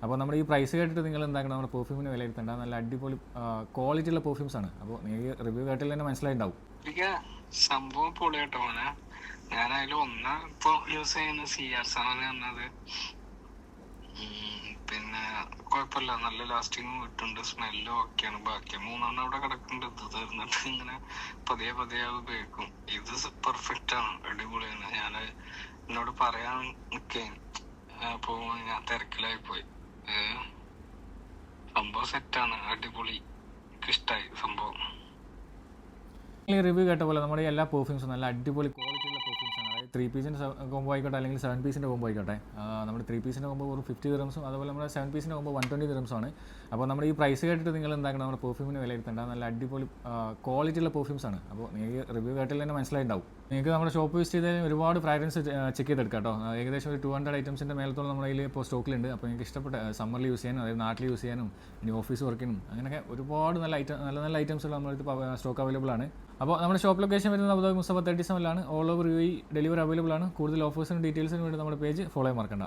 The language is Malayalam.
അപ്പോൾ നമ്മുടെ ഈ പ്രൈസ് കേട്ടിട്ട് നിങ്ങൾ എന്താക്കണം, നമ്മുടെ പെർഫ്യൂമിന് വിലയിരുത്തേണ്ട നല്ല അടിപൊളി ക്വാളിറ്റി ഉള്ള പെർഫ്യൂംസ് ആണ്. അപ്പോൾ നിങ്ങൾക്ക് റിവ്യൂ കേട്ടിൽ തന്നെ മനസ്സിലായിട്ടുണ്ടാവും. സംഭവം പൊളിയാട്ടോ മോനെ. ഞാനതിൽ ഒന്ന് ഇപ്പൊ യൂസ് ചെയ്യുന്ന CR7 എന്നത്. പിന്നെ കുഴപ്പമില്ല, നല്ല ലാസ്റ്റിങ് കിട്ടുന്നുണ്ട്, സ്മെല്ലും ഒക്കെയാണ്. ബാക്കി 3 അവിടെ കിടക്കുന്നുണ്ട്. ഇത് തീർന്നിട്ട് ഇങ്ങനെ പതിയെ പതിയെ ഉപയോഗിക്കും. ഇത് പെർഫെക്റ്റ് ആണ്, അടിപൊളിയാണ്. ഞാൻ എന്നോട് പറയാൻ നിൽക്കേ, അപ്പോ ഞാൻ തിരക്കിലായി പോയി. സംഭവം സെറ്റാണ്, അടിപൊളി, ഇഷ്ടമായി സംഭവം. ഈ റിവ്യൂ കേട്ട പോലെ നമ്മുടെ എല്ലാ പെർഫ്യൂംസും നല്ല അടിപൊളി ക്വാളിറ്റി ഉള്ള പെർഫ്യൂംസ് ആണ്. അതായത് 3 പീസിൻ്റെ കോംബോ ആയിക്കോട്ടെ, അല്ലെങ്കിൽ 7 പീസിൻ്റെ കോംബോ ആയിക്കോട്ടെ. നമ്മുടെ 3 പീസിൻ്റെ കോംബോ ഒരു 50 ദിറംസും, അതുപോലെ നമ്മുടെ 7 പീസിൻ്റെ കോംബോ 120 ദിറംസുമാണ്. അപ്പോൾ നമ്മുടെ ഈ പ്രൈസ് കേട്ടിട്ട് നിങ്ങൾ എന്താക്കണം, നമ്മുടെ പെർഫ്യൂമിന് വിലയിരുത്തേണ്ട നല്ല അടിപൊളി ക്വാളിറ്റി ഉള്ള പെർഫ്യൂംസ് ആണ്. അപ്പോൾ നിങ്ങൾക്ക് റിവ്യൂ കേട്ടിൽ തന്നെ മനസ്സിലായിട്ടുണ്ടാവും. നിങ്ങൾക്ക് നമ്മുടെ ഷോപ്പ് വിസിറ്റ് ചെയ്താൽ ഒരുപാട് ഫ്രാഗ്രൻസ് ചെക്ക് ചെയ്തെടുക്കാം കേട്ടോ. ഏകദേശം ഒരു 200 ഐറ്റംസിൻ്റെ മേലത്തോളം നമ്മുടെ കയ്യിൽ ഇപ്പോൾ സ്റ്റോക്കിലുണ്ട്. അപ്പോൾ നിങ്ങൾക്ക് ഇഷ്ടപ്പെട്ട സമ്മറിൽ യൂസ് ചെയ്യാനും, അതായത് നാട്ടിൽ യൂസ് ചെയ്യാനും, ഇനി ഓഫീസ് വർക്കിനും, അങ്ങനെയൊക്കെ ഒരുപാട് നല്ല ഐറ്റംസുകൾ നമ്മളിപ്പോൾ സ്റ്റോക്ക് അവൈലബിൾ ആണ്. അപ്പോൾ നമ്മുടെ ഷോപ്പ് ലൊക്കേഷൻ വരുന്നത് Abu Dhabi Mustafa 37 all over UAE delivery available ആണ്. കൂടുതൽ ഓഫേഴ്സിനും ഡീറ്റെയിൽസിനും വേണ്ടി നമ്മുടെ പേജ് ഫോളോ ചെയ്യാൻ മറക്കണ്ട.